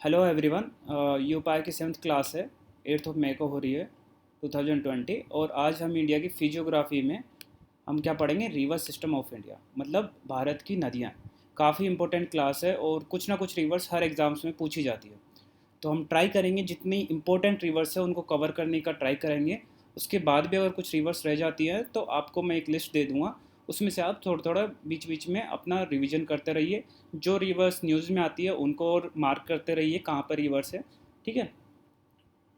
Hello everyone. यूपाई की 7th class है, 8th of May को हो रही है 2020। और आज हम इंडिया की फिजियोग्राफी में हम क्या पढ़ेंगे, रिवर सिस्टम ऑफ इंडिया, मतलब भारत की नदियाँ। काफ़ी इंपॉर्टेंट क्लास है और कुछ ना कुछ रिवर्स हर एग्ज़ाम्स में पूछी जाती है। तो हम ट्राई करेंगे जितनी इंपॉर्टेंट रिवर्स है उनको कवर करने का ट्राई करेंगे। उसके बाद भी अगर कुछ रिवर्स रह जाती है तो आपको मैं एक लिस्ट दे दूँगा, उसमें से आप थोड़ा थोड़ा बीच बीच में अपना रिवीजन करते रहिए। जो रिवर्स न्यूज़ में आती है उनको और मार्क करते रहिए कहाँ पर रिवर्स है, ठीक है।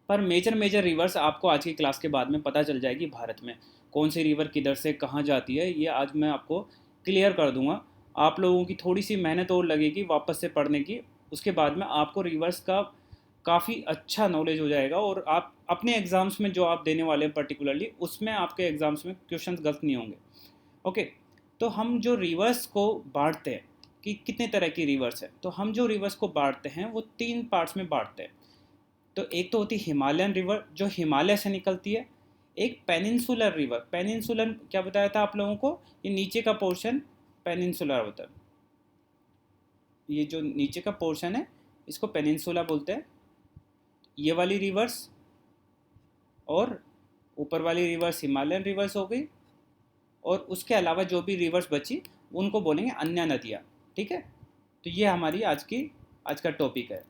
पर मेजर मेजर रिवर्स आपको आज की क्लास के बाद में पता चल जाएगी, भारत में कौन सी रिवर किधर से कहाँ जाती है ये आज मैं आपको क्लियर कर दूंगा। आप लोगों की थोड़ी सी मेहनत और लगेगी वापस से पढ़ने की। उसके बाद में आपको रिवर्स का काफ़ी अच्छा नॉलेज हो जाएगा और आप अपने एग्ज़ाम्स में जो आप देने वाले हैं पर्टिकुलरली उसमें आपके एग्ज़ाम्स में क्वेश्चंस गलत नहीं होंगे। ओके। तो हम जो रिवर्स को बांटते हैं कि कितने तरह की रिवर्स है, तो हम जो रिवर्स को बांटते हैं वो 3 पार्ट्स में बांटते हैं। तो एक तो होती है हिमालयन रिवर जो हिमालय से निकलती है। एक पेनिनसुलर रिवर, पेनिनसुलर क्या बताया था आप लोगों को, ये नीचे का पोर्शन पेनिनसुलर होता है। ये जो नीचे का पोर्शन है इसको पेनिनसुला बोलते हैं, ये वाली रिवर्स। और ऊपर वाली रिवर्स हिमालयन रिवर्स हो गई। और उसके अलावा जो भी रिवर्स बची उनको बोलेंगे अन्य नदियाँ, ठीक है। तो ये हमारी आज का टॉपिक है।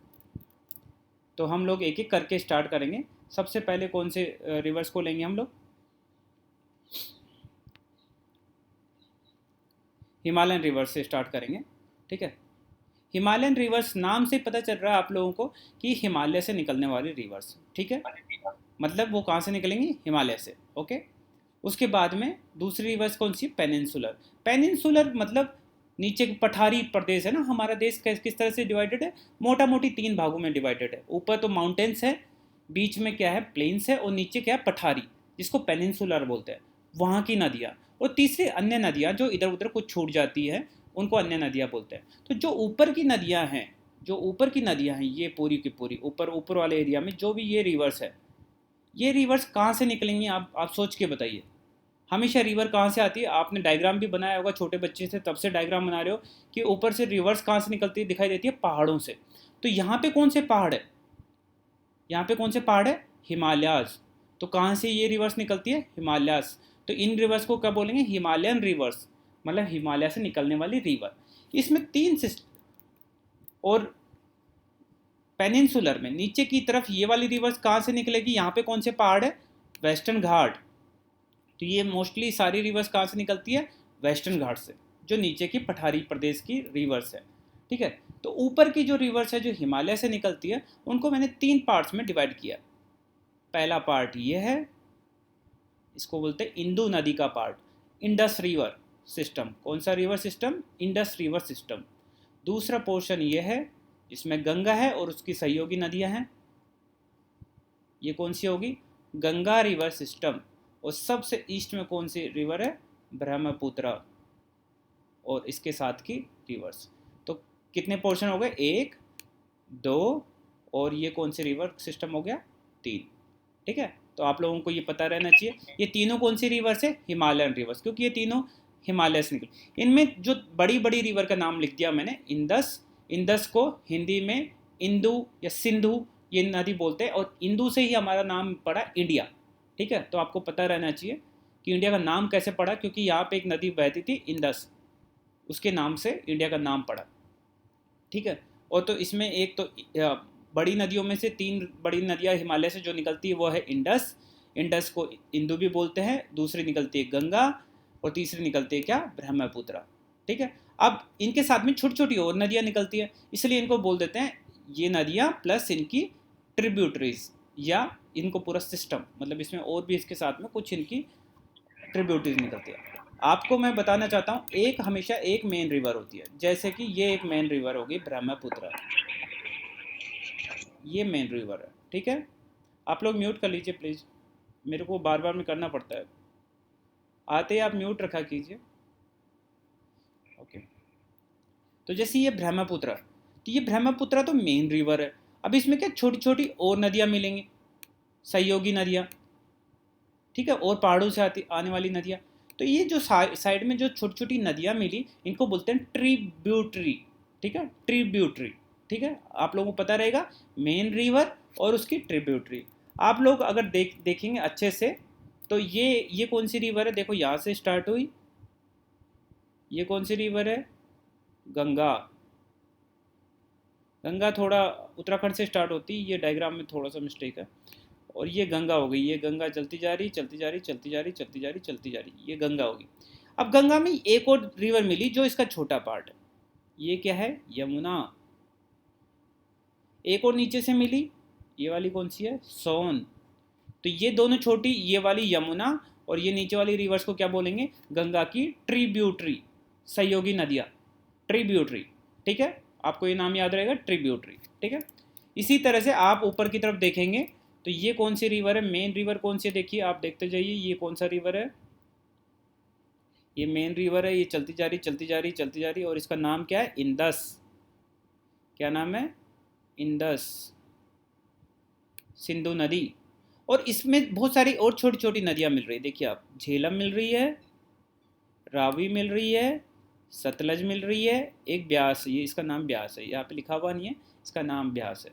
तो हम लोग एक एक करके स्टार्ट करेंगे। सबसे पहले कौन से रिवर्स को लेंगे हम लोग, हिमालयन रिवर्स से स्टार्ट करेंगे, ठीक है। हिमालयन रिवर्स नाम से पता चल रहा है आप लोगों को कि हिमालय से निकलने वाली रिवर्स, ठीक है। मतलब वो कहाँ से निकलेंगी, हिमालय से, ओके। उसके बाद में दूसरी रिवर्स कौन सी, पेनिनसुलर। पेनिनसुलर मतलब नीचे पठारी प्रदेश है ना, हमारा देश किस तरह से डिवाइडेड है, मोटा मोटी 3 भागों में डिवाइडेड है। ऊपर तो माउंटेन्स है, बीच में क्या है, प्लेन्स है, और नीचे क्या है, पठारी, जिसको पेनिनसुलर बोलते हैं। वहाँ की नदियाँ। और तीसरी अन्य नदियाँ जो इधर उधर कुछ छूट जाती है उनको अन्य नदियाँ बोलते हैं। तो जो ऊपर की नदियाँ हैं, जो ऊपर की नदियाँ हैं ये पूरी की पूरी ऊपर ऊपर वाले एरिया में जो भी ये रिवर्स है, ये रिवर्स कहाँ से निकलेंगी, आप सोच के बताइए। हमेशा रिवर कहाँ से आती है, आपने डायग्राम भी बनाया होगा छोटे बच्चे से, तब से डायग्राम बना रहे हो कि ऊपर से रिवर्स कहाँ से निकलती है, दिखाई देती है पहाड़ों से। तो यहाँ पे कौन से पहाड़ है, यहाँ पे कौन से पहाड़ है, हिमालयाज। तो कहाँ से ये रिवर्स निकलती है, हिमालयाज। तो इन रिवर्स को क्या बोलेंगे, हिमालयन रिवर्स, मतलब हिमालय से निकलने वाली रिवर। इसमें तीन सिस्ट और पेनिनसुलर में नीचे की तरफ ये वाली रिवर्स कहाँ से निकलेगी, यहाँ पे कौन से पहाड़ है, वेस्टर्न घाट। तो ये मोस्टली सारी रिवर्स कहाँ से निकलती है, वेस्टर्न घाट से, जो नीचे की पठारी प्रदेश की रिवर्स है, ठीक है। तो ऊपर की जो रिवर्स है जो हिमालय से निकलती है उनको मैंने 3 पार्ट्स में डिवाइड किया। पहला पार्ट ये है, इसको बोलते हैं इंदु नदी का पार्ट, इंडस रिवर सिस्टम। कौन सा river system, Indus river system. दूसरा पोर्शन ये है जिसमें गंगा है और उसकी सहयोगी नदियां हैं, ये कौन सी होगी, गंगा रिवर सिस्टम। और सबसे ईस्ट में कौन सी रिवर है, ब्रह्मपुत्र और इसके साथ की रिवर्स। तो कितने पोर्शन हो गए, 1, 2, और ये कौन सी रिवर सिस्टम हो गया, 3, ठीक है। तो आप लोगों को ये पता रहना चाहिए ये तीनों कौन सी रिवर्स है, हिमालयन रिवर्स, क्योंकि ये तीनों हिमालय से निकल। इनमें जो बड़ी बड़ी रिवर का नाम लिख दिया मैंने, इंदस। इंदस को हिंदी में इंदु या सिंधु ये नदी बोलते हैं, और इंदु से ही हमारा नाम पड़ा इंडिया, ठीक है। तो आपको पता रहना चाहिए कि इंडिया का नाम कैसे पड़ा, क्योंकि यहाँ पे एक नदी बहती थी इंदस, उसके नाम से इंडिया का नाम पड़ा, ठीक है। और तो इसमें एक तो बड़ी नदियों में से 3 बड़ी नदियाँ हिमालय से जो निकलती है वो है इंडस। इंडस को इंदु भी बोलते हैं, दूसरी निकलती है गंगा, और तीसरी निकलती है क्या, ब्रह्मपुत्र, ठीक है। अब इनके साथ में छोटी छोटी और नदियाँ निकलती है, इसलिए इनको बोल देते हैं ये नदियाँ प्लस इनकी ट्रिब्यूटरीज, या इनको पूरा सिस्टम, मतलब इसमें और भी इसके साथ में कुछ इनकी ट्रिब्यूटरीज निकलती है। आपको मैं बताना चाहता हूँ एक हमेशा एक मेन रिवर होती है, जैसे कि ये एक मेन रिवर होगी ब्रह्मपुत्र, ये मेन रिवर है, ठीक है। आप लोग म्यूट कर लीजिए प्लीज़, मेरे को बार बार में करना पड़ता है, आते ही आप म्यूट रखा कीजिए, ओके। तो जैसे ये ब्रह्मपुत्र, तो ये ब्रह्मपुत्र तो मेन रिवर है। अब इसमें क्या छोटी छोटी और नदियाँ मिलेंगी, सहयोगी नदियाँ, ठीक है, और पहाड़ों से आने वाली नदियाँ। तो ये जो साइड में जो छोटी छोटी नदियाँ मिली इनको बोलते हैं ट्रिब्यूटरी, ठीक है, ट्रिब्यूटरी। ठीक है, आप लोगों को पता रहेगा मेन रिवर और उसकी ट्रिब्यूटरी। आप लोग अगर देखेंगे अच्छे से तो ये कौन सी रिवर है, देखो यहाँ से स्टार्ट हुई, ये कौन सी रिवर है, गंगा। गंगा थोड़ा उत्तराखंड से स्टार्ट होती है, ये डायग्राम में थोड़ा सा मिस्टेक है। और ये गंगा हो गई, ये गंगा चलती जा रही चलती जा रही चलती जा रही चलती जा रही चलती जा रही, ये गंगा होगी। अब गंगा में एक और रिवर मिली जो इसका छोटा पार्ट है, ये क्या है, यमुना। एक और नीचे से मिली, ये वाली कौन सी है, सोन। तो ये दोनों छोटी, ये वाली यमुना और ये नीचे वाली रिवर्स को क्या बोलेंगे, गंगा की ट्रिब्यूटरी, सहयोगी नदियाँ, ट्रिब्यूटरी। ठीक है, आपको ये नाम याद रहेगा, ट्रिब्यूटरी। ठीक है, इसी तरह से आप ऊपर की तरफ देखेंगे तो ये कौन सी रिवर है, मेन रिवर कौन सी है, देखिए आप देखते जाइए, ये कौन सा रिवर है, ये मेन रिवर है, ये चलती जा रही चलती जा रही चलती जा रही, और इसका नाम क्या है, इंदस। क्या नाम है, इंदस, सिंधु नदी। और इसमें बहुत सारी और छोटी छोटी नदियाँ मिल रही है, देखिए आप, झेलम मिल रही है, रावी मिल रही है, सतलज मिल रही है, एक ब्यास, ये इसका नाम ब्यास है, यहाँ पे लिखा हुआ नहीं है, इसका नाम ब्यास है।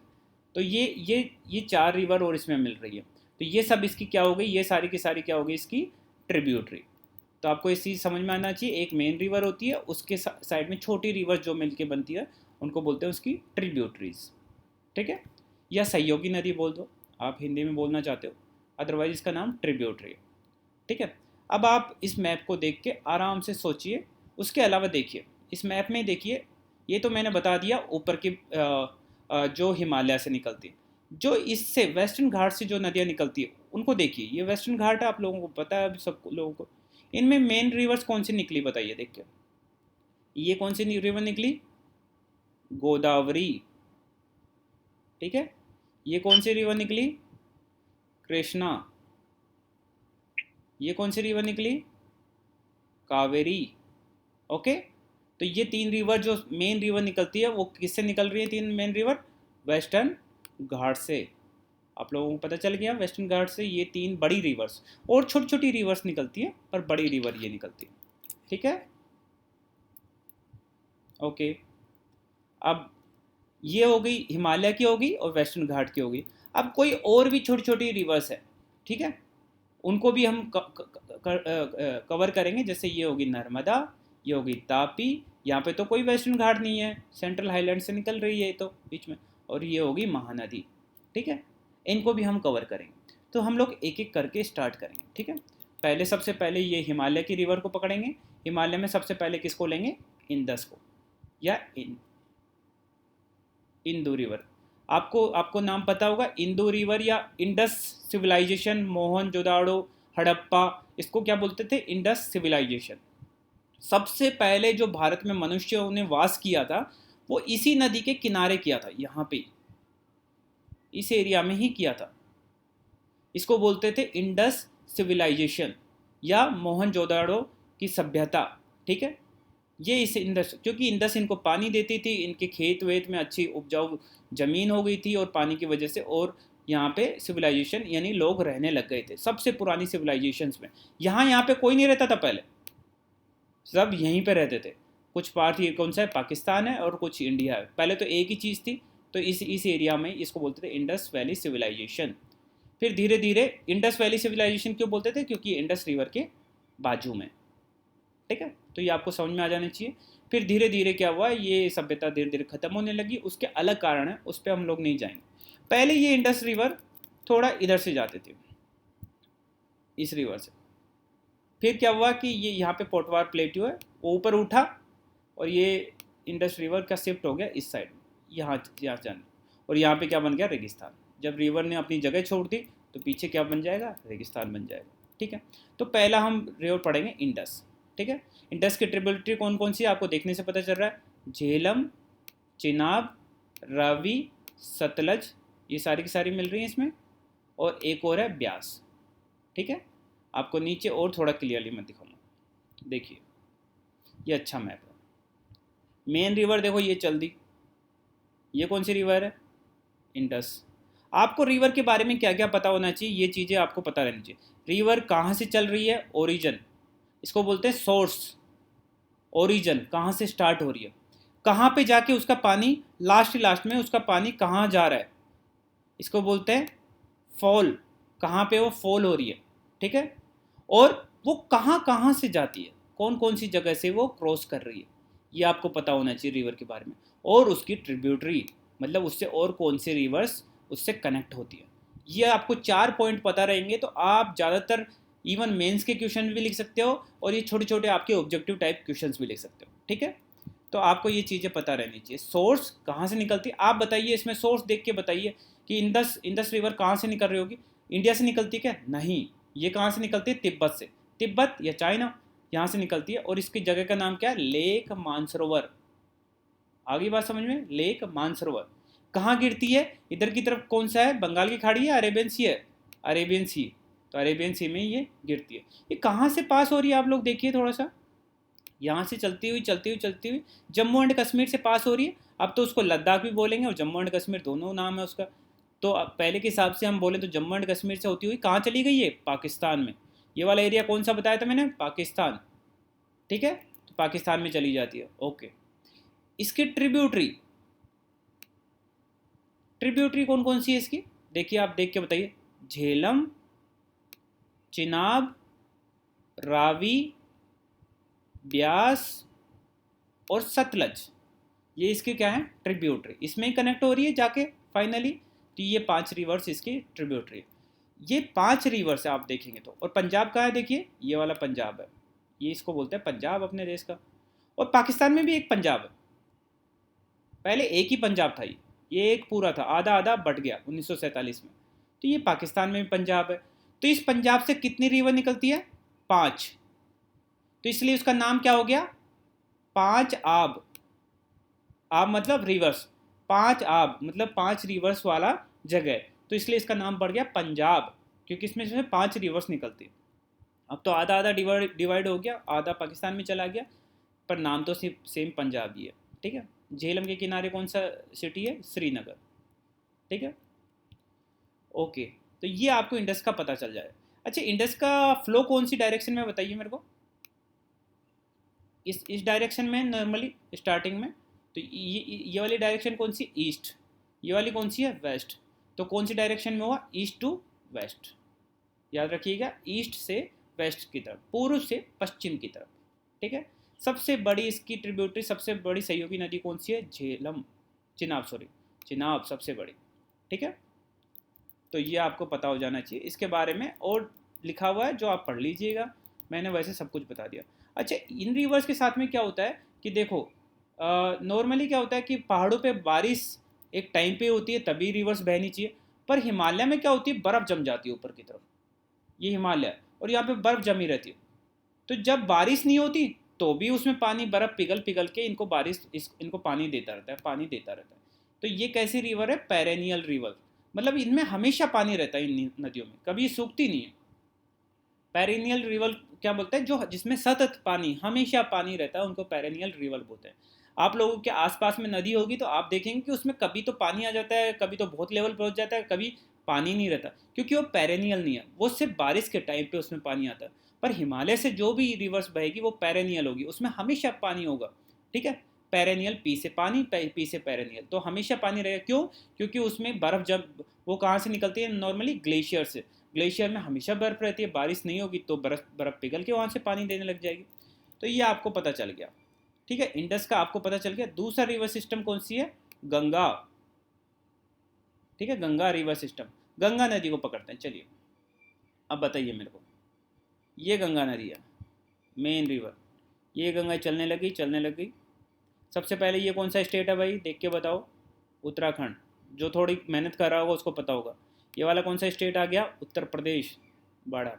तो ये 4 रिवर और इसमें मिल रही है। तो ये सब इसकी क्या हो गई, ये सारी की सारी क्या हो गई, इसकी ट्रिब्यूटरी। तो आपको इस चीज़ समझ में आना चाहिए, एक मेन रिवर होती है, उसके साइड में छोटी रिवर जो मिलके बनती है उनको बोलते हैं उसकी ट्रिब्यूटरीज। ठीक है, या सहयोगी नदी बोल दो, आप हिंदी में बोलना चाहते हो, अदरवाइज इसका नाम ट्रिब्यूटरी है। ठीक है, अब आप इस मैप को देख के आराम से सोचिए, उसके अलावा देखिए, इस मैप में देखिए, ये तो मैंने बता दिया ऊपर की जो हिमालय से निकलती है, जो इससे वेस्टर्न घाट से जो नदियाँ निकलती है उनको देखिए, ये वेस्टर्न घाट है, आप लोगों को पता है, अभी सब लोगों को। इनमें मेन रिवर्स कौन सी निकली बताइए, देखिए ये कौन सी रिवर निकली, गोदावरी। ठीक है, ये कौन सी रिवर निकली, कृष्णा। ये कौन सी रिवर निकली, कावेरी। ओके, तो ये 3 रिवर जो मेन रिवर निकलती है वो किससे निकल रही है, 3 मेन रिवर, वेस्टर्न घाट से। आप लोगों को पता चल गया, वेस्टर्न घाट से ये 3 बड़ी रिवर्स, और छोटी छोटी रिवर्स निकलती है, पर बड़ी रिवर ये निकलती है। ठीक है, ओके। अब ये हो गई हिमालय की, होगी और वेस्टर्न घाट की होगी। अब कोई और भी छोटी छोटी रिवर्स है, ठीक है, उनको भी हम कवर करेंगे। जैसे ये होगी नर्मदा, ये होगी तापी, यहाँ पे तो कोई वेस्टर्न घाट नहीं है, सेंट्रल हाईलैंड से निकल रही है तो बीच में, और ये होगी महानदी। ठीक है, इनको भी हम कवर करेंगे। तो हम लोग एक एक करके स्टार्ट करेंगे। ठीक है, पहले सबसे पहले ये हिमालय की रिवर को पकड़ेंगे। हिमालय में सबसे पहले किसको लेंगे, इंदस को, या इंदू रिवर। आपको आपको नाम पता होगा, इंदू रिवर या इंडस सिविलाइजेशन, मोहनजोदाड़ो, हड़प्पा, इसको क्या बोलते थे, इंडस सिविलाइजेशन। सबसे पहले जो भारत में मनुष्यों ने वास किया था वो इसी नदी के किनारे किया था, यहाँ पे इस एरिया में ही किया था। इसको बोलते थे इंडस सिविलाइजेशन या मोहनजोदाड़ो की सभ्यता। ठीक है, ये इस इंडस, क्योंकि इंडस इनको पानी देती थी, इनके खेत वेत में अच्छी उपजाऊ जमीन हो गई थी और पानी की वजह से, और यहाँ पे सिविलाइजेशन यानी लोग रहने लग गए थे सबसे पुरानी सिविलाइजेशंस में। यहाँ पे कोई नहीं रहता था पहले, सब यहीं पे रहते थे। कुछ पार्ट ये कौन सा है, पाकिस्तान है, और कुछ इंडिया है, पहले तो एक ही चीज़ थी। तो इस एरिया में इसको बोलते थे इंडस वैली सिविलाइजेशन। फिर धीरे धीरे इंडस वैली सिविलाइजेशन क्यों बोलते थे, क्योंकि इंडस रिवर के बाजू में। ठीक है, तो ये आपको समझ में आ जाना चाहिए। फिर धीरे धीरे क्या हुआ, ये सभ्यता धीरे धीरे खत्म होने लगी, उसके अलग कारण है, उस पर हम लोग नहीं जाएंगे। पहले ये इंडस रिवर थोड़ा इधर से जाते थे, इस रिवर से। फिर क्या हुआ कि ये यहाँ पे पोटवार प्लेट्यू है, वो ऊपर उठा और ये इंडस रिवर का शिफ्ट हो गया इस साइड में, यहाँ जाने, और यहाँ पे क्या बन गया, रेगिस्तान। जब रिवर ने अपनी जगह छोड़ दी तो पीछे क्या बन जाएगा, रेगिस्तान बन जाएगा। ठीक है, तो पहला हम रिवर पढ़ेंगे इंडस। ठीक है, इंडस की ट्रिब्यूटरी कौन कौन सी है आपको देखने से पता चल रहा है, झेलम, चिनाब, रावी, सतलज, ये सारी की सारी मिल रही हैं इसमें, और एक और है ब्यास। ठीक है, आपको नीचे और थोड़ा क्लियरली मैं दिखाऊंगा, देखिए ये अच्छा मैप है। मेन रिवर देखो ये चल दी, ये कौन सी रिवर है, इंडस। आपको रिवर के बारे में क्या क्या पता होना चाहिए, ये चीज़ें आपको पता रहनी चाहिए। रिवर कहाँ से चल रही है, ओरिजिन, इसको बोलते हैं सोर्स, ओरिजिन कहाँ से स्टार्ट हो रही है। कहाँ पे जाके उसका पानी लास्ट में उसका पानी कहाँ जा रहा है, इसको बोलते हैं फॉल, कहाँ पे वो फॉल हो रही है, ठीक है। और वो कहाँ कहाँ से जाती है, कौन कौन सी जगह से वो क्रॉस कर रही है, ये आपको पता होना चाहिए रिवर के बारे में। और उसकी ट्रिब्यूटरी, मतलब उससे और कौन से रिवर्स उससे कनेक्ट होती है, ये आपको 4 पॉइंट पता रहेंगे तो आप ज़्यादातर इवन मेंस के क्वेश्चन भी लिख सकते हो और ये छोटे छोटे आपके ऑब्जेक्टिव टाइप क्वेश्चंस भी लिख सकते हो, ठीक है। तो आपको ये चीज़ें पता रहनी चाहिए। सोर्स कहाँ से निकलती है, आप बताइए, इसमें सोर्स देख के बताइए कि इंडस रिवर कहाँ से निकल रही होगी, इंडिया से निकलती है क्या, नहीं, ये कहाँ से निकलती है, तिब्बत से, तिब्बत या चाइना, यहाँ से निकलती है। और इसकी जगह का नाम क्या है, लेक मानसरोवर। आगे बात समझ में, लेक मानसरोवर कहाँ गिरती है, इधर की तरफ कौन सा है, बंगाल की खाड़ी है, अरेबियन सी है, अरेबियन सी, तो अरेबियन सी में ये गिरती है। ये कहाँ से पास हो रही है आप लोग देखिए थोड़ा सा, यहाँ से चलती हुई जम्मू एंड कश्मीर से पास हो रही है। अब तो उसको लद्दाख भी बोलेंगे और जम्मू एंड कश्मीर दोनों नाम है उसका। तो अब पहले के हिसाब से हम बोलें तो जम्मू एंड कश्मीर से होती हुई कहाँ चली गई है, पाकिस्तान में। ये वाला एरिया कौन सा बताया था मैंने, पाकिस्तान, ठीक है, तो पाकिस्तान में चली जाती है, ओके। इसकी ट्रिब्यूटरी, ट्रिब्यूटरी कौन कौन सी है इसकी, देखिए आप देख के बताइए, झेलम, चिनाब, रावी, ब्यास और सतलज, ये इसके क्या है, ट्रिब्यूटरी, इसमें ही कनेक्ट हो रही है जाके फाइनली। तो ये 5 रिवर्स इसकी ट्रिब्यूटरी है। ये 5 रिवर्स आप देखेंगे तो, और पंजाब कहाँ है, देखिए ये वाला पंजाब है, ये इसको बोलते हैं पंजाब अपने देश का। और पाकिस्तान में भी एक पंजाब है, पहले एक ही पंजाब था, ये एक पूरा था, आधा आधा बट गया 1947 में। तो ये पाकिस्तान में भी पंजाब है। तो इस पंजाब से कितनी रिवर निकलती है, 5, तो इसलिए उसका नाम क्या हो गया, 5 आब, आब मतलब रिवर्स, 5 आब मतलब 5 रिवर्स वाला जगह, तो इसलिए इसका नाम पड़ गया पंजाब, क्योंकि इसमें जो है 5 रिवर्स निकलती है। अब तो आधा आधा डिवाइड हो गया, आधा पाकिस्तान में चला गया, पर नाम तो सिर्फ सेम पंजाब ही है, ठीक है। झेलम के किनारे कौन सा सिटी है, श्रीनगर, ठीक है, ओके। तो ये आपको इंडस का पता चल जाए। अच्छा, इंडस का फ्लो कौन सी डायरेक्शन में बताइए मेरे को, इस डायरेक्शन में नॉर्मली स्टार्टिंग में, तो ये वाली डायरेक्शन कौन सी, ईस्ट, ये वाली कौन सी है, वेस्ट, तो कौन सी डायरेक्शन में हुआ, ईस्ट टू वेस्ट, याद रखिएगा, ईस्ट से वेस्ट की तरफ, पूर्व से पश्चिम की तरफ, ठीक है। सबसे बड़ी इसकी ट्रिब्यूटरी, सबसे बड़ी सहयोगी नदी कौन सी है, झेलम, चिनाब, सॉरी चिनाब सबसे बड़ी, ठीक है। तो ये आपको पता हो जाना चाहिए। इसके बारे में और लिखा हुआ है जो आप पढ़ लीजिएगा, मैंने वैसे सब कुछ बता दिया। अच्छा, इन रिवर्स के साथ में क्या होता है कि देखो, नॉर्मली क्या होता है कि पहाड़ों पे बारिश एक टाइम पे होती है तभी रिवर्स बहनी चाहिए, पर हिमालय में क्या होती है, बर्फ़ जम जाती है ऊपर की तरफ, ये हिमालय है, और यहाँ पे बर्फ़ जमी रहती है। तो जब बारिश नहीं होती तो भी उसमें पानी, बर्फ़ पिघल पिघल के इनको इनको पानी देता रहता है, पानी देता रहता है। तो ये कैसी रिवर है, पेरेनियल रिवर, मतलब इनमें हमेशा पानी रहता है, इन नदियों में कभी सूखती नहीं है। पेरेनियल रिवर क्या बोलते हैं, जो जिसमें सतत पानी, हमेशा पानी रहता है, उनको पेरेनियल रिवर बोलते हैं। आप लोगों के आसपास में नदी होगी तो आप देखेंगे कि उसमें कभी तो पानी आ जाता है, कभी तो बहुत लेवल पहुंच जाता है, कभी पानी नहीं रहता, क्योंकि वो पेरेनियल नहीं है, वो सिर्फ बारिश के टाइम पे उसमें पानी आता है। पर हिमालय से जो भी रिवर्स बहेगी वो पेरेनियल होगी, उसमें हमेशा पानी होगा, ठीक है। पेरेनियल, पी से पानी, पी से पेरेनियल, तो हमेशा पानी रहेगा, क्यों, क्योंकि उसमें बर्फ़, जब वो कहाँ से निकलती है, नॉर्मली ग्लेशियर से, ग्लेशियर में हमेशा बर्फ़ रहती है, बारिश नहीं होगी तो बर्फ़ पिघल के वहाँ से पानी देने लग जाएगी। तो ये आपको पता चल गया, ठीक है, इंडस का आपको पता चल गया। दूसरा रिवर सिस्टम कौन सी है, गंगा, ठीक है, गंगा रिवर सिस्टम, गंगा नदी को पकड़ते हैं। चलिए अब बताइए मेरे को, ये गंगा नदी है, मेन रिवर, ये गंगा चलने लगी चलने लगी। सबसे पहले ये कौन सा स्टेट है भाई, देख के बताओ, उत्तराखंड, जो थोड़ी मेहनत कर रहा होगा उसको पता होगा। ये वाला कौन सा स्टेट आ गया, उत्तर प्रदेश, बड़ा,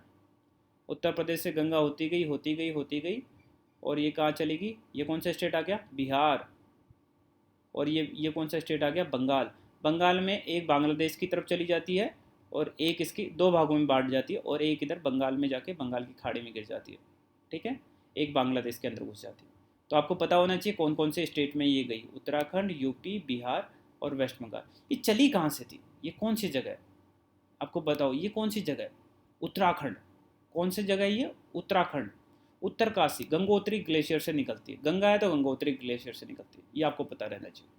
उत्तर प्रदेश से गंगा होती गई होती गई होती गई, और ये कहाँ चलेगी, ये कौन सा स्टेट आ गया, बिहार, और ये कौन सा स्टेट आ गया, बंगाल। बंगाल में एक बांग्लादेश की तरफ चली जाती है, और एक इसकी 2 भागों में बांट जाती है, और एक इधर बंगाल में जाके बंगाल की खाड़ी में गिर जाती है, ठीक है, एक बांग्लादेश के अंदर घुस जाती है। तो आपको पता होना चाहिए कौन कौन से स्टेट में ये गई, उत्तराखंड, यूपी, बिहार और वेस्ट बंगाल। ये चली कहाँ से थी, ये कौन सी जगह है, आपको बताओ ये कौन सी जगह है, उत्तराखंड, कौन सी जगह है ये, उत्तराखंड। उत्तरकाशी गंगोत्री ग्लेशियर से निकलती है, गंगा है तो गंगोत्री ग्लेशियर से निकलती है, ये आपको पता रहना चाहिए।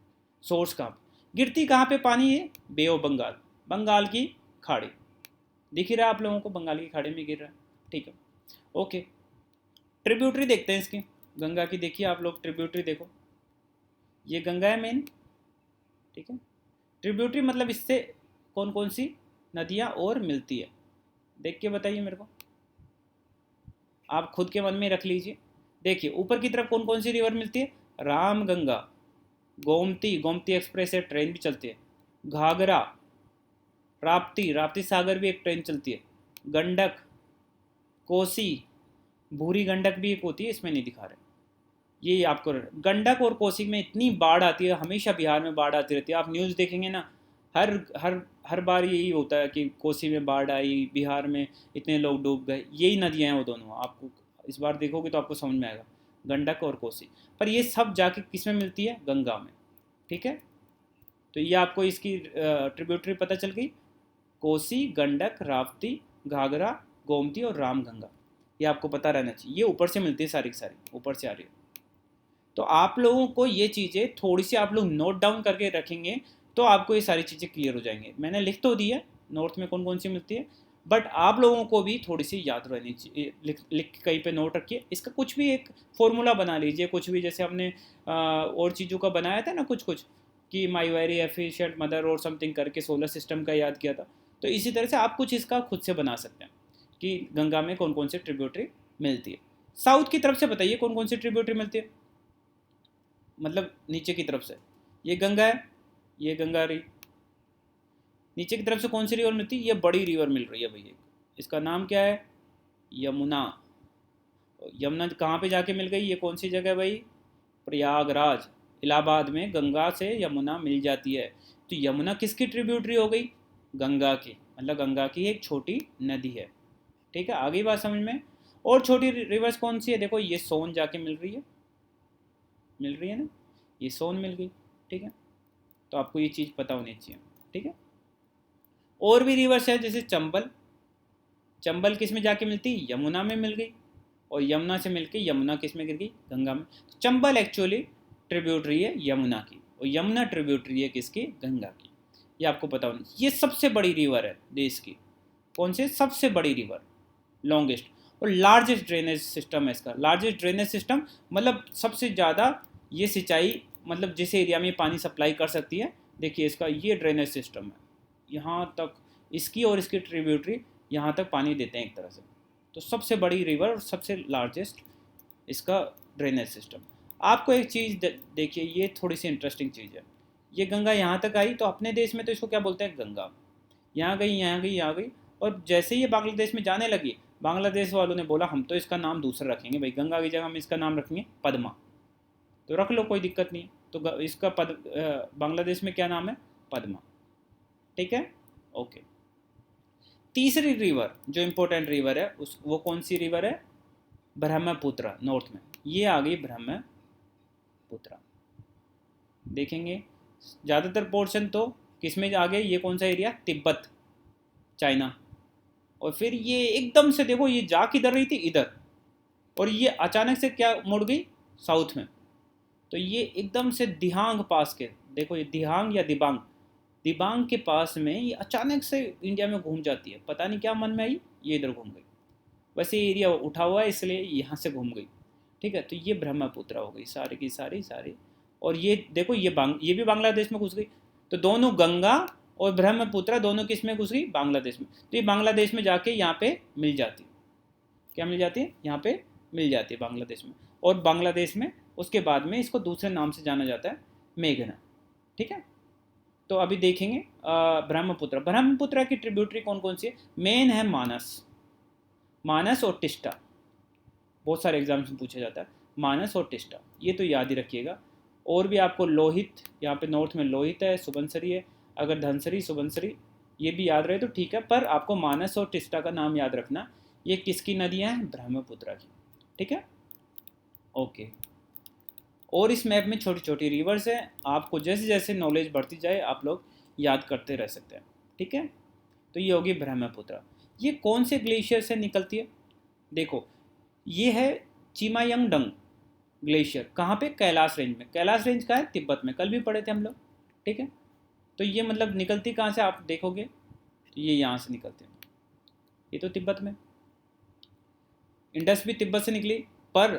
सोर्स कहाँ पे, गिरती कहाँ पे पानी है, बे ऑफ बंगाल, बंगाल की खाड़ी, दिख ही रहा है आप लोगों को, बंगाल की खाड़ी में गिर रहा है, ठीक है। ओके, ट्रिब्यूटरी देखते हैं इसकी, गंगा की देखिए आप लोग, ट्रिब्यूटरी देखो, ये गंगा है मेन, ठीक है। ट्रिब्यूटरी मतलब इससे कौन कौन सी नदियाँ और मिलती है, देख के बताइए मेरे को, आप खुद के मन में रख लीजिए। देखिए ऊपर की तरफ कौन कौन सी रिवर मिलती है, राम गंगा, गोमती, गोमती एक्सप्रेस है, ट्रेन भी चलती है, घाघरा, राप्ती, राप्ती सागर भी एक ट्रेन चलती है, गंडक, कोसी, भूरी गंडक भी एक होती है, इसमें नहीं दिखा रहे, ये आपको गंडक और कोसी में इतनी बाढ़ आती है, हमेशा बिहार में बाढ़ आती रहती है, आप न्यूज़ देखेंगे ना, हर हर हर बार यही होता है कि कोसी में बाढ़ आई, बिहार में इतने लोग डूब गए, यही नदियाँ हैं वो दोनों, आपको इस बार देखोगे तो आपको समझ में आएगा, गंडक और कोसी, पर ये सब जाके किस में मिलती है, गंगा में, ठीक है। तो ये आपको इसकी ट्रिब्यूटरी पता चल गई, कोसी, गंडक, राप्ती, घाघरा, गोमती और रामगंगा, ये आपको पता रहना चाहिए, ये ऊपर से मिलती है सारी की सारी, ऊपर से आ रही है। तो आप लोगों को ये चीज़ें थोड़ी सी आप लोग नोट डाउन करके रखेंगे तो आपको ये सारी चीज़ें क्लियर हो जाएंगे। मैंने लिख तो दी है नॉर्थ में कौन कौन सी मिलती है, बट आप लोगों को भी थोड़ी सी याद रहनी चाहिए, लिख कहीं पे नोट रखिए, इसका कुछ भी एक फॉर्मूला बना लीजिए, कुछ भी जैसे हमने और चीज़ों का बनाया था ना कुछ कुछ, कि माई वेरी एफिशिएंट मदर और समथिंग करके सोलर सिस्टम का याद किया था, तो इसी तरह से आप कुछ इसका खुद से बना सकते हैं कि गंगा में कौन कौन सी ट्रिब्यूटरी मिलती है। साउथ की तरफ से बताइए कौन कौन सी ट्रिब्यूटरी मिलती है, मतलब नीचे की तरफ से, ये गंगा है, ये गंगा रही, नीचे की तरफ से कौन सी रिवर मिलती है, ये बड़ी रिवर मिल रही है भैया, इसका नाम क्या है, यमुना। यमुना कहाँ पे जाके मिल गई, ये कौन सी जगह है भाई, प्रयागराज, इलाहाबाद में गंगा से यमुना मिल जाती है। तो यमुना किसकी ट्रिब्यूटरी हो गई, गंगा की, मतलब गंगा की एक छोटी नदी है, ठीक है, आ गई बात समझ में। और छोटी रिवर्स कौन सी है, देखो ये सोन जाके मिल रही है, मिल रही है ना, ये सोन मिल गई, ठीक है, तो आपको ये चीज़ पता होनी चाहिए, ठीक है। और भी रिवर्स है जैसे चंबल, चंबल किस में जाके मिलती, यमुना में मिल गई, और यमुना से मिलके यमुना किस में गिर गई, गंगा में। चंबल एक्चुअली ट्रिब्यूटरी है यमुना की, और यमुना ट्रिब्यूटरी है किसकी, गंगा की, ये आपको पता होना। ये सबसे बड़ी रिवर है देश की, कौन से, सबसे बड़ी रिवर, लॉन्गेस्ट और लार्जेस्ट ड्रेनेज सिस्टम है इसका, लार्जेस्ट ड्रेनेज सिस्टम मतलब सबसे ज़्यादा ये सिंचाई, मतलब जिस एरिया में पानी सप्लाई कर सकती है, देखिए इसका ये ड्रेनेज सिस्टम है, यहाँ तक इसकी और इसकी ट्रिब्यूटरी यहाँ तक पानी देते हैं एक तरह से, तो सबसे बड़ी रिवर और सबसे लार्जेस्ट इसका ड्रेनेज सिस्टम। आपको एक चीज़ देखिए, ये थोड़ी सी इंटरेस्टिंग चीज़ है, ये गंगा यहाँ तक आई तो अपने देश में तो इसको क्या बोलते हैं, गंगा, यहाँ गई यहाँ गई यहाँ गई, और जैसे ही ये बांग्लादेश में जाने लगी, बांग्लादेश वालों ने बोला हम तो इसका नाम दूसरा रखेंगे भाई, गंगा की जगह हम इसका नाम रखेंगे पद्मा, तो रख लो कोई दिक्कत नहीं, तो इसका बांग्लादेश में क्या नाम है, पद्मा, ठीक है, ओके। तीसरी रिवर जो इम्पोर्टेंट रिवर है उस वो कौन सी रिवर है, ब्रह्मपुत्र, नॉर्थ में, ये आ गई ब्रह्मपुत्र, देखेंगे ज़्यादातर पोर्शन तो किस में आ गए, ये कौन सा एरिया, तिब्बत, चाइना, और फिर ये एकदम से देखो ये जा किधर रही थी, इधर, और ये अचानक से क्या मुड़ गई, साउथ में, तो ये एकदम से दिहांग पास के, देखो ये दिहांग या दिबांग, दिबांग के पास में ये अचानक से इंडिया में घूम जाती है, पता नहीं क्या मन में आई, ये इधर घूम गई, वैसे एरिया उठा हुआ है इसलिए यहाँ से घूम गई, ठीक है। तो ये ब्रह्मपुत्र हो गई सारी की सारी, और ये देखो ये भी बांग्लादेश में घुस गई, तो दोनों गंगा और ब्रह्मपुत्र दोनों किस में घुस गई, बांग्लादेश में, तो ये बांग्लादेश में जाके यहाँ पे मिल जाती है, क्या मिल जाती है, यहाँ पे मिल जाती है बांग्लादेश में, और बांग्लादेश में उसके बाद में इसको दूसरे नाम से जाना जाता है, मेघना, ठीक है। तो अभी देखेंगे ब्रह्मपुत्र, ब्रह्मपुत्र की ट्रिब्यूटरी कौन कौन सी है, मेन है मानस, मानस और टिस्टा, बहुत सारे एग्जाम्स में पूछा जाता है, मानस और टिस्टा, ये तो याद ही रखिएगा। और भी आपको लोहित, यहाँ पे नॉर्थ में लोहित है, सुबनसरी है, अगर धनसरी सुबनसरी ये भी याद रहे तो ठीक है, पर आपको मानस और टिस्टा का नाम याद रखना, ये किसकी नदियाँ हैं, ब्रह्मपुत्र की, ठीक है, ओके। और इस मैप में छोटी छोटी रिवर्स हैं, आपको जैसे जैसे नॉलेज बढ़ती जाए आप लोग याद करते रह सकते हैं, ठीक है। तो ये होगी ब्रह्मपुत्र, ये कौन से ग्लेशियर से निकलती है, देखो ये है चिमायंगडंग ग्लेशियर कहाँ पे, कैलाश रेंज में। कैलाश रेंज का है तिब्बत में, कल भी पढ़े थे हम लोग, ठीक है। तो ये मतलब निकलती कहाँ से आप देखोगे तो ये यहाँ से निकलते हैं, ये तो तिब्बत में। इंडस भी तिब्बत से निकली, पर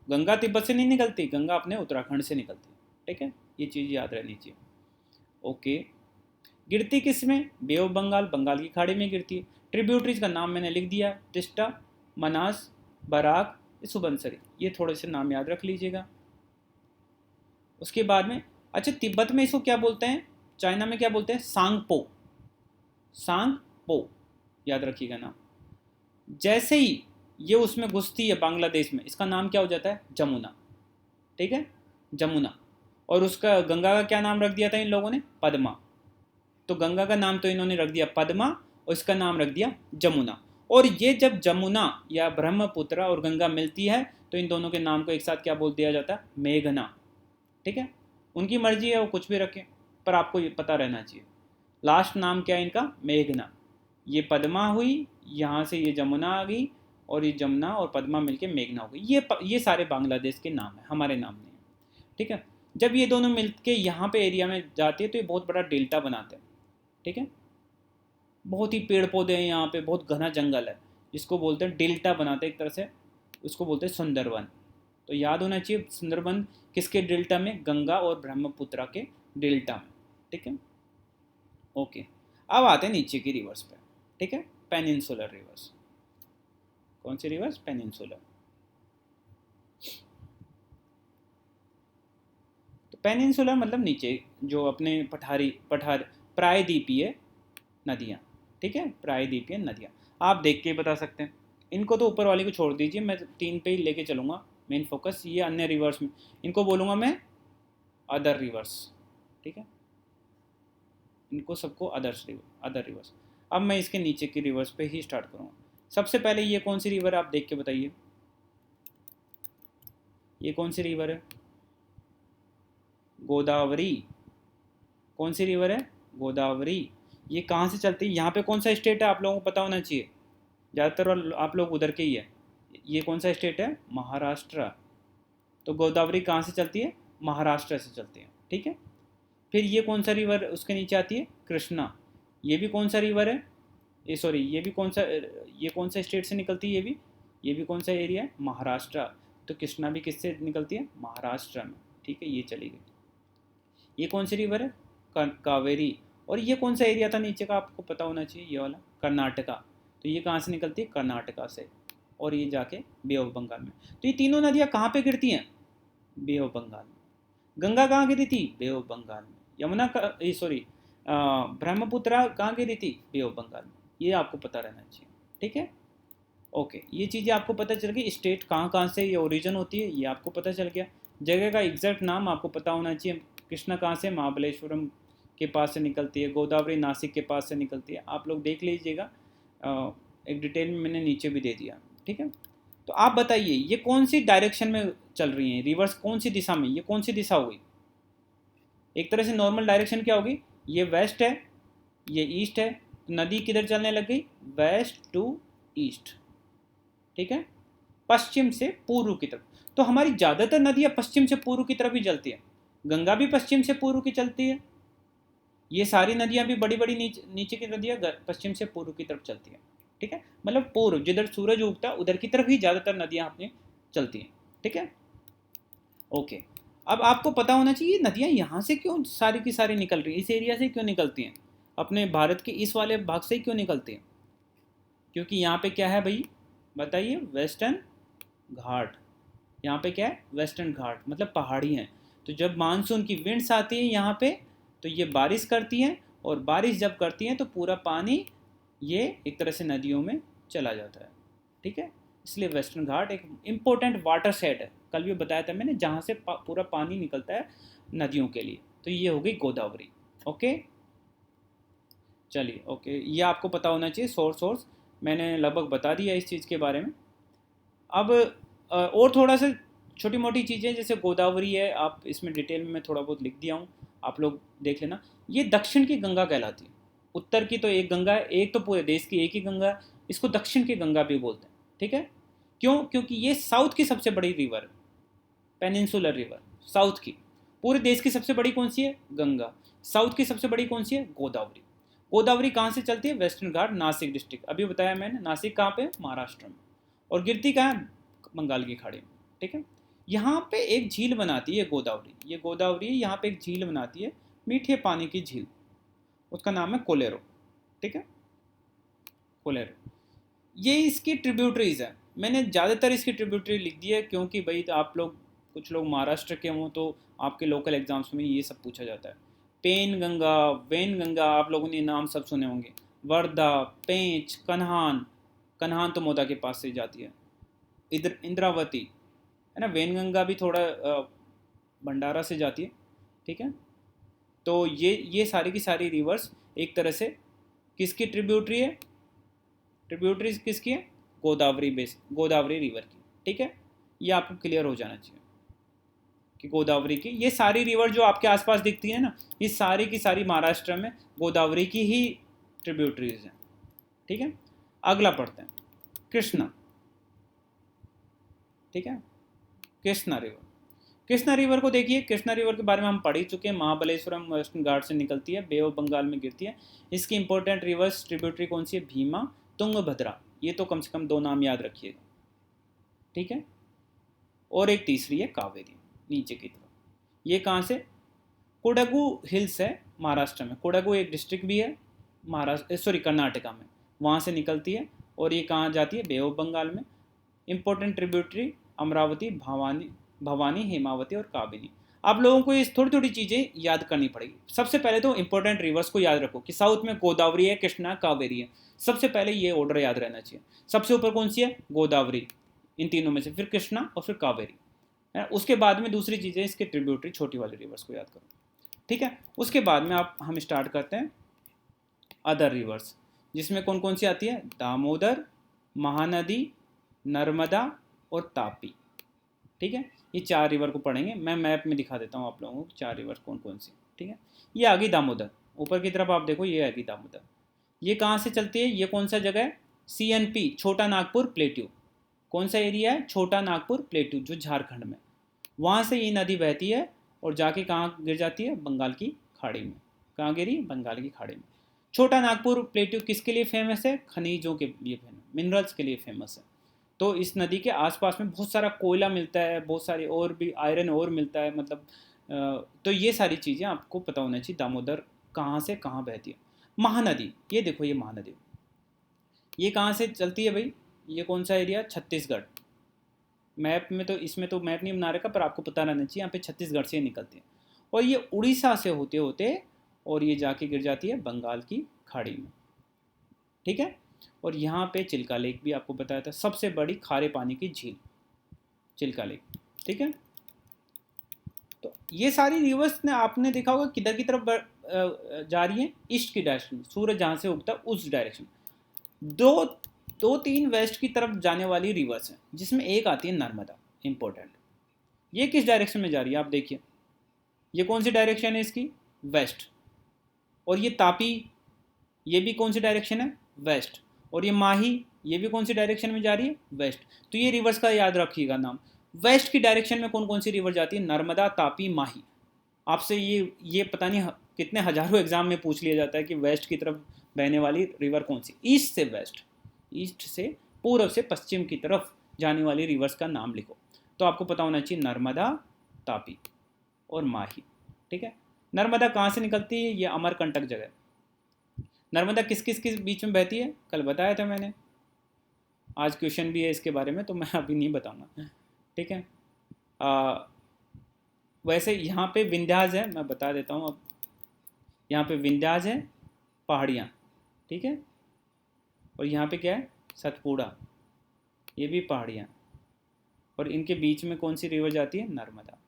गंगा तिब्बत से नहीं निकलती, गंगा अपने उत्तराखंड से निकलती है, ठीक है। ये चीज़ याद रहनी चाहिए। ओके, गिरती किस में, बे ऑफ बंगाल, बंगाल की खाड़ी में गिरती है। ट्रिब्यूटरीज का नाम मैंने लिख दिया, तिस्टा, मनास, बराक, सुबनसरी, ये थोड़े से नाम याद रख लीजिएगा। उसके बाद में अच्छा, तिब्बत में इसको क्या बोलते हैं, चाइना में क्या बोलते हैं, सांगपो, सांगपो, याद रखिएगा नाम। जैसे ही ये उसमें घुसती है बांग्लादेश में, इसका नाम क्या हो जाता है, जमुना, ठीक है, जमुना। और उसका गंगा का क्या नाम रख दिया था इन लोगों ने, पद्मा। तो गंगा का नाम तो इन्होंने रख दिया पद्मा और इसका नाम रख दिया जमुना। और ये जब जमुना या ब्रह्मपुत्र और गंगा मिलती है तो इन दोनों के नाम को एक साथ क्या बोल दिया जाता है, मेघना, ठीक है। उनकी मर्जी है, वो कुछ भी रखें, पर आपको ये पता रहना चाहिए। लास्ट नाम क्या है इनका, मेघना। ये पद्मा हुई, यहाँ से ये जमुना आ गई, और ये जमुना और पद्मा मिलके मेघना हो गई। ये सारे बांग्लादेश के नाम हैं, हमारे नाम नहीं है, ठीक है। जब ये दोनों मिलके यहाँ पे एरिया में जाती है तो ये बहुत बड़ा डेल्टा बनाते हैं, ठीक है। बहुत ही पेड़ पौधे हैं यहाँ पे, बहुत घना जंगल है, जिसको बोलते हैं डेल्टा बनाते हैं एक तरह से, उसको बोलते हैं सुंदरवन। तो याद होना चाहिए सुंदरवन किसके डेल्टा में, गंगा और ब्रह्मपुत्र के डेल्टा में, ठीक है। ओके, अब आते हैं नीचे की रिवर्स पे, ठीक है। पेनिनसुलर रिवर्स, कौन सी रिवर्स, पेनिनसुलर। तो पेनिनसुलर मतलब नीचे जो अपने प्रायद्वीपीय नदियाँ, ठीक है, प्रायद्वीपीय नदियाँ। आप देख के बता सकते हैं, इनको तो ऊपर वाली को छोड़ दीजिए, मैं 3 पे ही लेके चलूँगा मेन फोकस। ये अन्य रिवर्स में इनको बोलूँगा मैं अदर रिवर्स, ठीक है, इनको सबको अदर रिवर्स। अब मैं इसके नीचे की रिवर्स पे ही स्टार्ट करूँगा। सबसे पहले ये कौन सी रिवर है, आप देख के बताइए, ये कौन सी रिवर है, गोदावरी। कौन सी रिवर है, गोदावरी। ये कहाँ से चलती है, यहाँ पे कौन सा स्टेट है आप लोगों को पता होना चाहिए, ज़्यादातर आप लोग उधर के ही है। ये कौन सा स्टेट है, महाराष्ट्र। तो गोदावरी कहाँ से चलती है, महाराष्ट्र से चलती है, ठीक है। फिर ये कौन सा रिवर उसके नीचे आती है, कृष्णा। ये भी कौन सा रिवर है, ये भी कौन सा स्टेट से निकलती है, ये भी कौन सा एरिया है, महाराष्ट्र। तो कृष्णा भी किससे निकलती है, महाराष्ट्र में, ठीक है, ये चली गई। ये कौन सी रिवर है, कावेरी। और ये कौन सा एरिया था नीचे का, आपको पता होना चाहिए, ये वाला कर्नाटका। तो ये कहाँ से निकलती है, कर्नाटका से, और ये जाके बे ऑफ बंगाल में। तो ये तीनों नदियाँ कहाँ पे गिरती हैं, बे ऑफ बंगाल में। गंगा कहाँ गिरी थी, बे ऑफ बंगाल में। यमुना का ब्रह्मपुत्र कहाँ गिरी थी, बे ऑफ बंगाल में। ये आपको पता रहना चाहिए, ठीक है। ओके, ये चीज़ें आपको पता चल गई, स्टेट कहाँ कहाँ से ये ओरिजिन होती है ये आपको पता चल गया। जगह का एग्जैक्ट नाम आपको पता होना चाहिए। कृष्णा कहाँ से, महाबलेश्वरम के पास से निकलती है। गोदावरी नासिक के पास से निकलती है। आप लोग देख लीजिएगा, एक डिटेल में मैंने नीचे भी दे दिया, ठीक है। तो आप बताइए ये कौन सी डायरेक्शन में चल रही हैं रिवर्स, कौन सी दिशा में, ये कौन सी दिशा होगी। एक तरह से नॉर्मल डायरेक्शन क्या होगी, ये वेस्ट है, ये ईस्ट है, तो नदी किधर चलने लग गई, वेस्ट टू ईस्ट, ठीक है, पश्चिम से पूर्व की तरफ। तो हमारी ज़्यादातर नदियाँ पश्चिम से पूर्व की तरफ ही चलती है। गंगा भी पश्चिम से पूर्व की चलती है, ये सारी नदियाँ भी बड़ी बड़ी नीचे की नदियाँ पश्चिम से पूर्व की तरफ चलती हैं, ठीक है। मतलब पूर्व, जिधर सूरज उगता है उधर की तरफ ही ज़्यादातर नदियाँ अपनी चलती हैं, ठीक है। ओके, अब आपको पता होना चाहिए नदियाँ यहाँ से क्यों सारी की सारी निकल रही हैं, इस एरिया से क्यों निकलती हैं, अपने भारत के इस वाले भाग से क्यों निकलती हैं। क्योंकि यहाँ पे क्या है भाई, बताइए, वेस्टर्न घाट। यहाँ पे क्या है, वेस्टर्न घाट, मतलब पहाड़ी हैं। तो जब मानसून की विंड्स आती है यहाँ पे तो ये बारिश करती हैं, और बारिश जब करती हैं तो पूरा पानी ये एक तरह से नदियों में चला जाता है, ठीक है। इसलिए वेस्टर्न घाट एक इम्पोर्टेंट वाटर शेड है, कल भी बताया था मैंने, जहाँ से पूरा पानी निकलता है नदियों के लिए। तो ये हो गई गोदावरी। ओके, चलिए, ओके, ये आपको पता होना चाहिए। सोर्स मैंने लगभग बता दिया इस चीज़ के बारे में। अब और थोड़ा सा छोटी मोटी चीज़ें, जैसे गोदावरी है, आप इसमें डिटेल में मैं थोड़ा बहुत लिख दिया हूँ, आप लोग देख लेना। ये दक्षिण की गंगा कहलाती है। उत्तर की तो एक गंगा है, एक तो पूरे देश की एक ही गंगा है, इसको दक्षिण की गंगा भी बोलते हैं, ठीक है। क्यों? क्योंकि ये साउथ की सबसे बड़ी रिवर है, पेनिनसुलर रिवर साउथ की। पूरे देश की सबसे बड़ी कौन सी है? गंगा। साउथ की सबसे बड़ी कौन सी है? गोदावरी। गोदावरी कहाँ से चलती है? वेस्टर्न घाट, नासिक डिस्ट्रिक्ट। अभी बताया मैंने, नासिक कहाँ पे? महाराष्ट्र में। और गिरती कहाँ है? बंगाल की खाड़ी में। ठीक है। यहाँ पे एक झील बनाती है गोदावरी, ये गोदावरी यहाँ पे एक झील बनाती है, मीठे पानी की झील, उसका नाम है कोलेरो। ठीक है, कोलेरो। ये इसकी ट्रिब्यूटरीज है। मैंने ज़्यादातर इसकी ट्रिब्यूटरी लिख दी है क्योंकि भाई तो आप लोग, कुछ लोग महाराष्ट्र के हों तो आपके लोकल एग्जाम्स में ये सब पूछा जाता है। पेन गंगा, वेन गंगा, आप लोगों ने नाम सब सुने होंगे। वर्धा, पेंच, कन्हान। कन्हान तो मोदा के पास से जाती है। इधर इंद्रावती है ना। वेन गंगा भी थोड़ा भंडारा से जाती है। ठीक है। तो ये सारी की सारी रिवर्स एक तरह से किसकी ट्रिब्यूटरी है? ट्रिब्यूटरी किसकी है? गोदावरी बेस, गोदावरी रिवर की। ठीक है, ये आपको क्लियर हो जाना चाहिए कि गोदावरी की ये सारी रिवर जो आपके आसपास दिखती है ना, ये सारी की सारी महाराष्ट्र में गोदावरी की ही ट्रिब्यूटरीज हैं। ठीक है, अगला पढ़ते हैं, कृष्णा। ठीक है, कृष्णा रिवर। कृष्णा रिवर को देखिए, कृष्णा रिवर के बारे में हम पढ़ ही चुके हैं। महाबलेश्वरम वेस्टर्न घाट से निकलती है, बे ऑफ बंगाल में गिरती है। इसकी इंपॉर्टेंट रिवर्स ट्रिब्यूटरी कौन सी है? भीमा, तुंगभद्रा। ये तो कम से कम 2 नाम याद रखिएगा। ठीक है, और एक तीसरी है कावेरी, नीचे की तरफ। ये कहाँ से? कोडगु हिल्स है महाराष्ट्र में। कोडगु एक डिस्ट्रिक्ट भी है महाराष्ट्र, सॉरी कर्नाटका में, वहाँ से निकलती है। और ये कहाँ जाती है? बे ऑफ बंगाल में। इंपॉर्टेंट ट्रिब्यूटरी अमरावती, भवानी, हेमावती और काबिनी। आप लोगों को ये थोड़ी थोड़ी चीज़ें याद करनी पड़ेगी। सबसे पहले तो इंपॉर्टेंट रिवर्स को याद रखो कि साउथ में गोदावरी है, कृष्णा, कावेरी है। सबसे पहले ये ऑर्डर याद रहना चाहिए। सबसे ऊपर कौन सी है? गोदावरी, इन तीनों में से, फिर कृष्णा और फिर कावेरी है। उसके बाद में दूसरी चीज़ें इसके ट्रिब्यूटरी छोटी वाली रिवर्स को याद करो। ठीक है, उसके बाद में हम स्टार्ट करते हैं अदर रिवर्स, जिसमें कौन कौन सी आती है? दामोदर, महानदी, नर्मदा और तापी। ठीक है, ये 4 रिवर को पढ़ेंगे। मैं मैप में दिखा देता हूँ आप लोगों को 4 रिवर कौन कौन सी। ठीक है, ये आ गई दामोदर, ऊपर की तरफ आप देखो, ये आ गई दामोदर। ये कहाँ से चलती है? ये कौन सा जगह है? CNP, छोटा नागपुर प्लेट्यू। कौन सा एरिया है? छोटा नागपुर प्लेट्यू, जो झारखंड में। वहाँ से ये नदी बहती है और जाके कहाँ गिर जाती है? बंगाल की खाड़ी में। कहाँ गिरी? बंगाल की खाड़ी में। छोटा नागपुर प्लेट्यू किसके लिए फेमस है? खनिजों के लिए फेमस, मिनरल्स के लिए फेमस है। तो इस नदी के आसपास में बहुत सारा कोयला मिलता है, बहुत सारी और भी आयरन और मिलता है, मतलब तो ये सारी चीज़ें आपको पता होना चाहिए। दामोदर कहाँ से कहाँ बहती है। महानदी, ये देखो, ये महानदी, ये कहाँ से चलती है भाई? ये कौन सा एरिया? छत्तीसगढ़। मैप में तो, इसमें तो मैप नहीं बना रखा, पर आपको पता रहना चाहिए, यहाँ पे छत्तीसगढ़ से निकलती है। और ये उड़ीसा से होते होते और ये जाके गिर जाती है बंगाल की खाड़ी में। ठीक है, और यहाँ पे चिल्का लेक भी आपको बताया था, सबसे बड़ी खारे पानी की झील, चिल्का लेक। ठीक है, तो ये सारी रिवर्स ने आपने देखा होगा किधर की तरफ जा रही है? ईस्ट की डायरेक्शन, सूरज जहाँ से उगता है उस डायरेक्शन। दो दो तीन वेस्ट की तरफ जाने वाली रिवर्स हैं, जिसमें एक आती है नर्मदा, इंपॉर्टेंट। ये किस डायरेक्शन में जा रही है? आप देखिए, ये कौन सी डायरेक्शन है इसकी? वेस्ट। और ये तापी, ये भी कौन सी डायरेक्शन है? वेस्ट। और ये माही, ये भी कौन सी डायरेक्शन में जा रही है? वेस्ट। तो ये रिवर्स का याद रखिएगा नाम। वेस्ट की डायरेक्शन में कौन कौन सी रिवर जाती है? नर्मदा, तापी, माही। आपसे ये पता नहीं कितने हजारों एग्जाम में पूछ लिया जाता है कि वेस्ट की तरफ बहने वाली रिवर कौन सी? ईस्ट से वेस्ट, ईस्ट से पूर्व से पश्चिम की तरफ जाने वाली रिवर्स का नाम लिखो। तो आपको पता होना चाहिए नर्मदा, तापी और माही। ठीक है, नर्मदा कहाँ से निकलती है? ये अमरकंटक जगह। नर्मदा किस किस के बीच में बहती है? कल बताया था मैंने, आज क्वेश्चन भी है इसके बारे में, तो मैं अभी नहीं बताऊंगा। ठीक है, वैसे यहाँ पे विंध्याज है, मैं बता देता हूँ अब। यहाँ पे विंध्याज है, पहाड़ियाँ। ठीक है, और यहाँ पे क्या है? सतपुड़ा, ये भी पहाड़ियाँ। और इनके बीच में कौन सी रिवर जाती है? नर्मदा।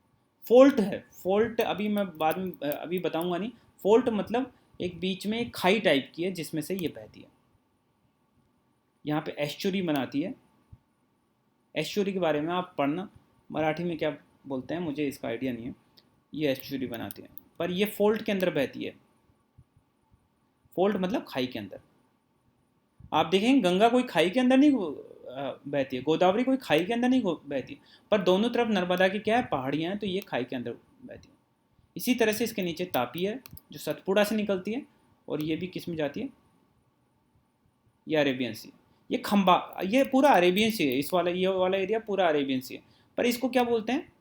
फोल्ट है, फोल्ट अभी मैं बाद में अभी बताऊंगा नहीं। फोल्ट मतलब एक बीच में एक खाई टाइप की है जिसमें से ये बहती है। यहाँ पे एस्चुरी बनाती है। एस्चुरी के बारे में आप पढ़ना, मराठी में क्या बोलते हैं मुझे इसका आइडिया नहीं है। ये एस्चुरी बनाती है, पर ये फोल्ट के अंदर बहती है। फोल्ट मतलब खाई के अंदर। आप देखेंगे गंगा कोई खाई के अंदर नहीं बहती है। गोदावरी कोई खाई के अंदर नहीं बहती, पर दोनों तरफ नर्मदा की क्या है, पहाड़ियाँ हैं, तो ये खाई के अंदर बहती है। इसी तरह से इसके नीचे तापी है जो सतपुड़ा से निकलती है, और ये भी किस में जाती है, ये अरेबियन सी। ये खंबा, ये पूरा अरेबियन सी है, इस वाला ये वाला एरिया पूरा अरेबियन सी है। पर इसको क्या बोलते हैं,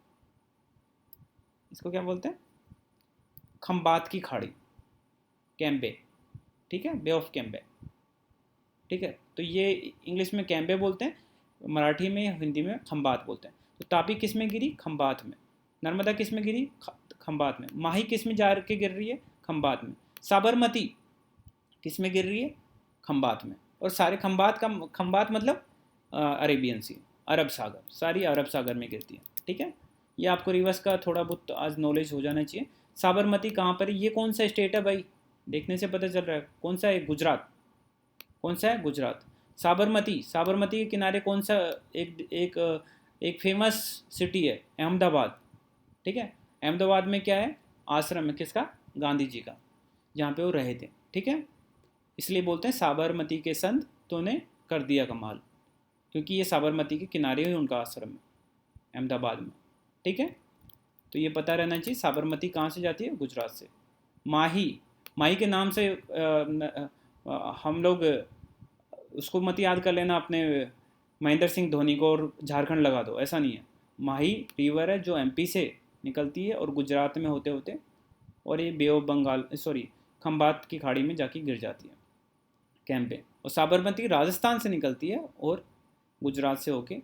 इसको क्या बोलते हैं, खंबात की खाड़ी, कैम्बे, ठीक है, बे ऑफ कैम्बे, ठीक है। तो ये इंग्लिश में कैम्बे बोलते हैं, मराठी में हिंदी में खंबात बोलते हैं। तो तापी किस में गिरी, खंबात में। नर्मदा किस में गिरी, खंबात में। माही किस में जा के गिर रही है, खंबात में। साबरमती किस में गिर रही है, खंबात में। और सारे खंबात का, खंबात मतलब अरेबियन सी, अरब सागर, सारी अरब सागर में गिरती है, ठीक है। ये आपको रिवर्स का थोड़ा बहुत आज नॉलेज हो जाना चाहिए। साबरमती कहाँ पर है, ये कौन सा स्टेट है भाई, देखने से पता चल रहा है कौन सा है, गुजरात। कौन सा है, गुजरात। साबरमती, साबरमती के किनारे कौन सा, एक एक एक फेमस सिटी है, अहमदाबाद, ठीक है। अहमदाबाद में क्या है, आश्रम है किसका, गांधी जी का, जहाँ पे वो रहे थे, ठीक है। इसलिए बोलते हैं साबरमती के संत तो ने कर दिया कमाल, क्योंकि ये साबरमती के किनारे ही उनका आश्रम है, अहमदाबाद में, ठीक है। तो ये पता रहना चाहिए साबरमती कहाँ से जाती है, गुजरात से। माही, माही के नाम से हम लोग उसको मत याद कर लेना अपने महेंद्र सिंह धोनी को और झारखंड लगा दो, ऐसा नहीं है। माही रिवर है जो एमपी से निकलती है और गुजरात में होते होते, और ये बे ऑफ बंगाल, सॉरी, खंबात की खाड़ी में जाके गिर जाती है, कैम्प पे। और साबरमती राजस्थान से निकलती है और गुजरात से होके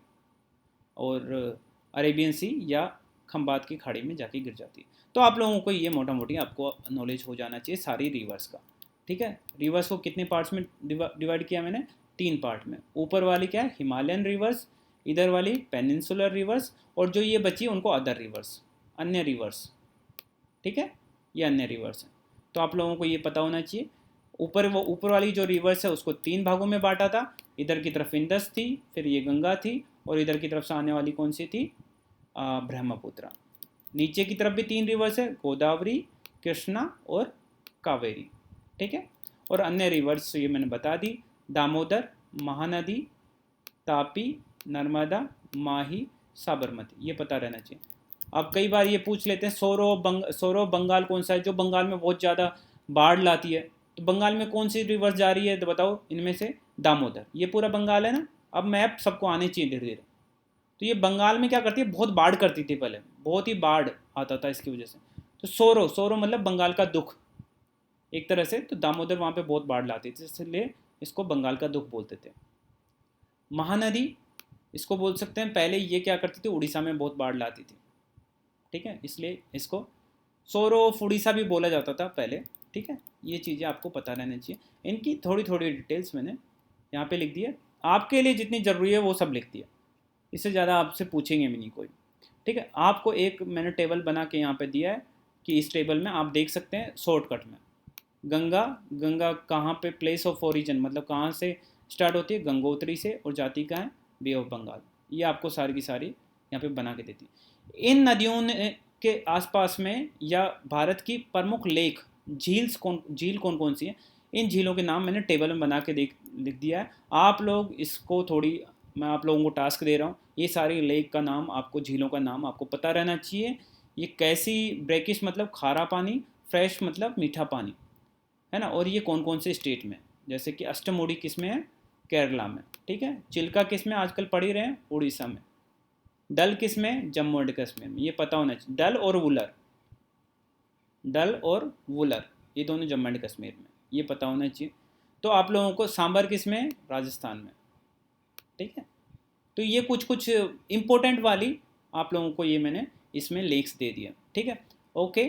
और अरेबियन सी या खंबात की खाड़ी में जाके गिर जाती है। तो आप लोगों को ये मोटा मोटी आपको नॉलेज हो जाना चाहिए सारी रिवर्स का, ठीक है। रिवर्स को कितने पार्ट्स में डिवाइड किया मैंने, 3 पार्ट में। ऊपर वाली क्या है, हिमालयन रिवर्स, इधर वाली पेनिनसुलर रिवर्स, और जो ये बची उनको अदर रिवर्स, अन्य रिवर्स, ठीक है, ये अन्य रिवर्स हैं। तो आप लोगों को ये पता होना चाहिए। ऊपर वाली जो रिवर्स है उसको 3 भागों में बांटा था। इधर की तरफ इंदस थी, फिर ये गंगा थी, और इधर की तरफ से आने वाली कौन सी थी, ब्रह्मपुत्र। नीचे की तरफ भी 3 रिवर्स है, गोदावरी, कृष्णा और कावेरी, ठीक है। और अन्य रिवर्स ये मैंने बता दी, दामोदर, महानदी, तापी, नर्मदा, माही, साबरमती, ये पता रहना चाहिए। अब कई बार ये पूछ लेते हैं सौरव बंगाल कौन सा है, जो बंगाल में बहुत ज़्यादा बाढ़ लाती है। तो बंगाल में कौन सी रिवर्स जा रही है, तो बताओ इनमें से, दामोदर। ये पूरा बंगाल है ना, अब मैप सबको आने चाहिए धीरे धीरे। तो ये बंगाल में क्या करती है, बहुत बाढ़ करती थी पहले, बहुत ही बाढ़ आता था इसकी वजह से। तो सौरव मतलब बंगाल का दुख एक तरह से। तो दामोदर वहाँ पे बहुत बाढ़ लाती थी, इसलिए इसको बंगाल का दुख बोलते थे। महानदी इसको बोल सकते हैं, पहले ये क्या करती थी, उड़ीसा में बहुत बाढ़ लाती थी, ठीक है, इसलिए इसको सौरव उड़ीसा भी बोला जाता था पहले, ठीक है। ये चीज़ें आपको पता रहनी चाहिए। इनकी थोड़ी थोड़ी डिटेल्स मैंने यहाँ पे लिख दी है, आपके लिए जितनी ज़रूरी है वो सब लिख दिया, इससे ज़्यादा आपसे पूछेंगे भी नहीं कोई, ठीक है। आपको एक मैंने टेबल बना के यहाँ पे दिया है कि इस टेबल में आप देख सकते हैं शॉर्टकट में, गंगा कहाँ पे प्लेस ऑफ ओरिजिन, मतलब कहाँ से स्टार्ट होती है, गंगोत्री से, और जाती कहाँ है, बे ऑफ बंगाल। ये आपको सारी की सारी यहाँ पे बना के देती है। इन नदियों के आसपास में या भारत की प्रमुख लेक, झील कौन कौन सी है, इन झीलों के नाम मैंने टेबल में बना के लिख दिया है। आप लोग इसको थोड़ी, मैं आप लोगों को टास्क दे रहा हूँ, ये सारी लेक का नाम आपको, झीलों का नाम आपको पता रहना चाहिए। ये कैसी, ब्रैकिश मतलब खारा पानी, फ्रेश मतलब मीठा पानी, है ना। और ये कौन कौन से स्टेट में, जैसे कि अष्टमुड़ी किस में है, केरला में, ठीक है। चिल्का किस में आजकल पढ़ ही रहे हैं, उड़ीसा में। डल किस में, जम्मू एंड कश्मीर में, ये पता होना चाहिए। डल और वुलर ये दोनों जम्मू एंड कश्मीर में, ये पता होना चाहिए। तो आप लोगों को सांबर किस में, राजस्थान में, ठीक है। तो ये कुछ इम्पोर्टेंट वाली आप लोगों को ये मैंने इसमें लेक्स दे दिया, ठीक है। Okay,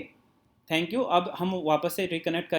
thank you. अब हम वापस से रिकनेक्ट